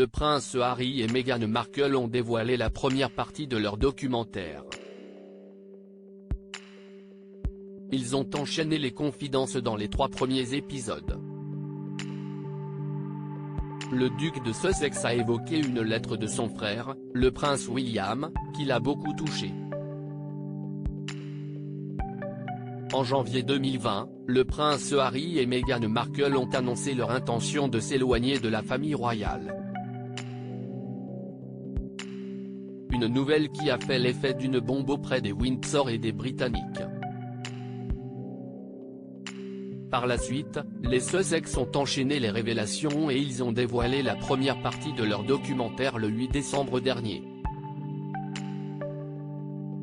le prince Harry et Meghan Markle ont dévoilé la première partie de leur documentaire. Ils ont enchaîné les confidences dans les 3 premiers épisodes. Le duc de Sussex a évoqué une lettre de son frère, le prince William, qui l'a beaucoup touché. En janvier 2020, le prince Harry et Meghan Markle ont annoncé leur intention de s'éloigner de la famille royale. Une nouvelle qui a fait l'effet d'une bombe auprès des Windsor et des Britanniques. Par la suite, les Sussex ont enchaîné les révélations et ils ont dévoilé la première partie de leur documentaire le 8 décembre dernier.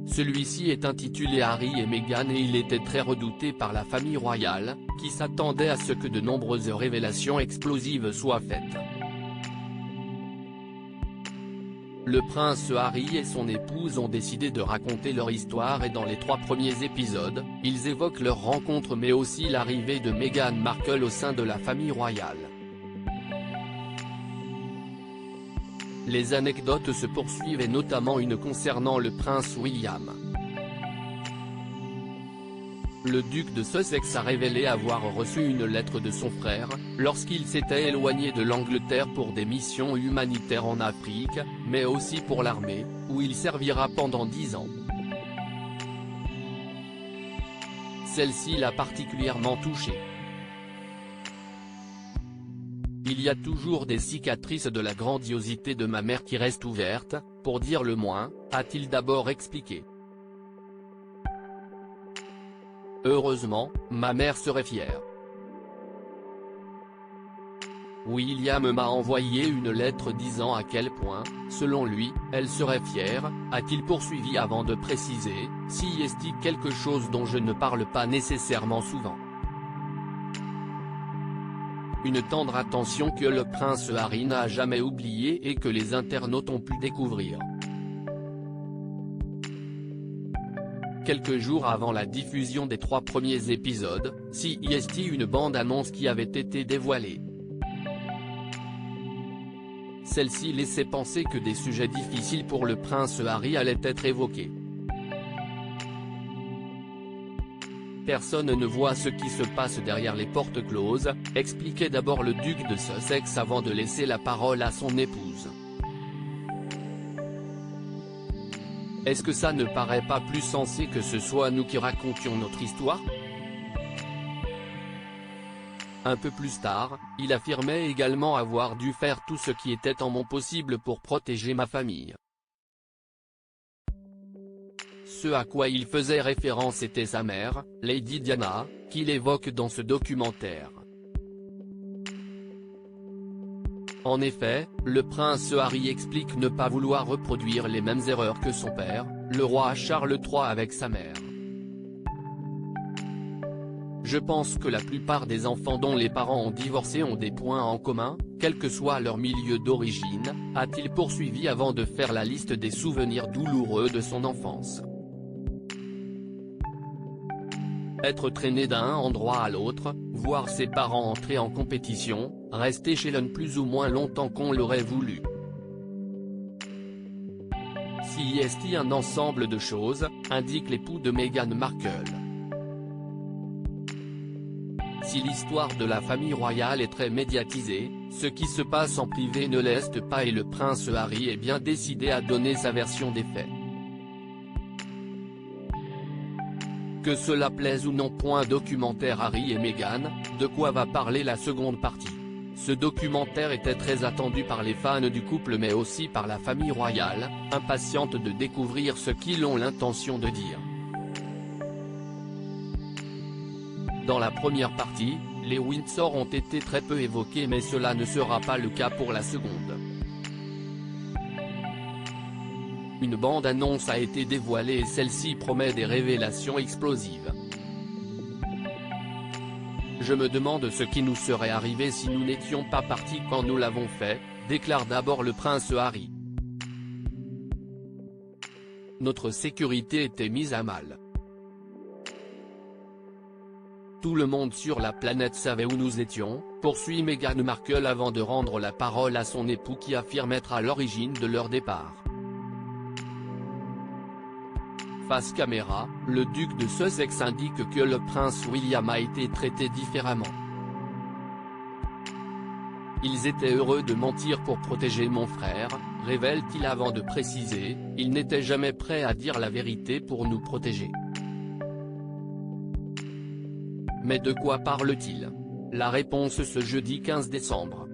Celui-ci est intitulé Harry et Meghan et il était très redouté par la famille royale, qui s'attendait à ce que de nombreuses révélations explosives soient faites. Le prince Harry et son épouse ont décidé de raconter leur histoire et dans les 3 premiers épisodes, ils évoquent leur rencontre mais aussi l'arrivée de Meghan Markle au sein de la famille royale. Les anecdotes se poursuivent et notamment une concernant le prince William. Le duc de Sussex a révélé avoir reçu une lettre de son frère, lorsqu'il s'était éloigné de l'Angleterre pour des missions humanitaires en Afrique, mais aussi pour l'armée, où il servira pendant 10 ans. Celle-ci l'a particulièrement touché. Il y a toujours des cicatrices de la grandiosité de ma mère qui restent ouvertes, pour dire le moins, a-t-il d'abord expliqué. Heureusement, ma mère serait fière. William m'a envoyé une lettre disant à quel point, selon lui, elle serait fière, a-t-il poursuivi avant de préciser, si est-il quelque chose dont je ne parle pas nécessairement souvent. Une tendre attention que le prince Harry n'a jamais oubliée et que les internautes ont pu découvrir. Quelques jours avant la diffusion des 3 premiers épisodes, une bande-annonce qui avait été dévoilée. Celle-ci laissait penser que des sujets difficiles pour le prince Harry allaient être évoqués. Personne ne voit ce qui se passe derrière les portes closes, expliquait d'abord le duc de Sussex avant de laisser la parole à son épouse. Est-ce que ça ne paraît pas plus sensé que ce soit nous qui racontions notre histoire ? Un peu plus tard, il affirmait également avoir dû faire tout ce qui était en mon possible pour protéger ma famille. Ce à quoi il faisait référence était sa mère, Lady Diana, qu'il évoque dans ce documentaire. En effet, le prince Harry explique ne pas vouloir reproduire les mêmes erreurs que son père, le roi Charles III avec sa mère. Je pense que la plupart des enfants dont les parents ont divorcé ont des points en commun, quel que soit leur milieu d'origine, a-t-il poursuivi avant de faire la liste des souvenirs douloureux de son enfance. Être traîné d'un endroit à l'autre, voir ses parents entrer en compétition, rester chez l'un plus ou moins longtemps qu'on l'aurait voulu. Si est un ensemble de choses, indique l'époux de Meghan Markle. Si l'histoire de la famille royale est très médiatisée, ce qui se passe en privé ne l'est pas et le prince Harry est bien décidé à donner sa version des faits. Que cela plaise ou non. Documentaire Harry et Meghan, de quoi va parler la seconde partie. Ce documentaire était très attendu par les fans du couple mais aussi par la famille royale, impatiente de découvrir ce qu'ils ont l'intention de dire. Dans la première partie, les Windsor ont été très peu évoqués mais cela ne sera pas le cas pour la seconde. Une bande-annonce a été dévoilée et celle-ci promet des révélations explosives. Je me demande ce qui nous serait arrivé si nous n'étions pas partis quand nous l'avons fait, déclare d'abord le prince Harry. Notre sécurité était mise à mal. Tout le monde sur la planète savait où nous étions, poursuit Meghan Markle avant de rendre la parole à son époux qui affirme être à l'origine de leur départ. Face caméra, le duc de Sussex indique que le prince William a été traité différemment. Ils étaient heureux de mentir pour protéger mon frère, révèle-t-il avant de préciser, ils n'étaient jamais prêts à dire la vérité pour nous protéger. Mais de quoi parle-t-il? La réponse ce jeudi 15 décembre.